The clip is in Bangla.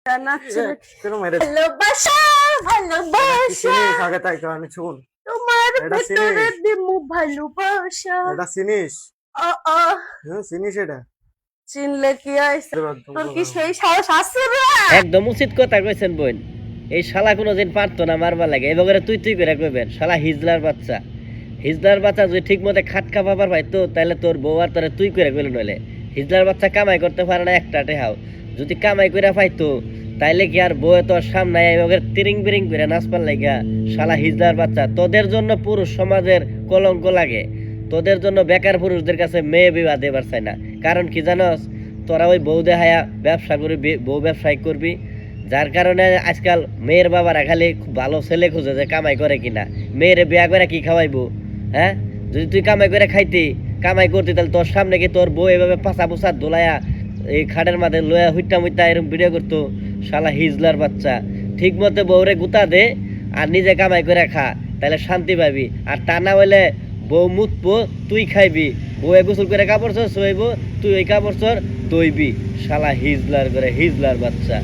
ভালোবাসা ভালোবাসা আগে তাই আমি শুন তোমার এটা ভেতরে চিনিস? দিমু ভালোবাসা এটা চিনিস? আ আ হ্যাঁ চিনিস এটা? চিনলে কি আইছে তোর কি সেই সাহস আছে রে একদম উচিত কথা কইছেন বোন। এই শালা কোনোদিন পারতো না মারবা লাগে, এবার তুই তুই করে কইবেন শালা হিজলার বাচ্চা। হিজলার বাচ্চা যদি ঠিক মতো খাটকা পাবার পাইতো তাহলে তোর বউ আর তোরে তুই করে কইলে নইলে। হিজলার বাচ্চা কামাই করতে পারে না একটা টেহাও, যদি কামাই করে পাইতো তাইলে কি আর বউ তোর সামনে এবার তিরিং বিরিং করে নাচবার লাগা? শালা হিজলার বাচ্চা, তোদের জন্য পুরুষ সমাজের কলঙ্ক লাগে, তোদের জন্য বেকার পুরুষদের কাছে মেয়ে বিবাহ দেবার চাই না। কারণ কি জানস, তোরা ওই বউ দেখায়া ব্যবসা করবি, বউ ব্যবসায় করবি, যার কারণে আজকাল মেয়ের বাবারা খালি খুব ভালো ছেলে খুঁজে যে কামাই করে কিনা। মেয়েরে বিয়া করে কি খাওয়াইবো? হ্যাঁ, যদি তুই কামাই করে খাইতি, কামাই করতি, তাহলে তোর সামনে কি তোর বউ এভাবে পাশা পোষা দোলায়া এই খাটের মাঝে লয়া হুইটা মুইটা এরকম ভিডিও করতো? শালা হিজলার বাচ্চা, ঠিক মতো বউরে গুতা দে আর নিজে কামাই করে খা, তাহলে শান্তি পাবি। আর তা না হইলে বউ মুতবো, তুই খাইবি, বউয়ে গোসল করে কাপড় চোর শোয়াইবো, তুই ওই কাপড় চোর দইবি। শালা হিজলার করে হিজলার বাচ্চা।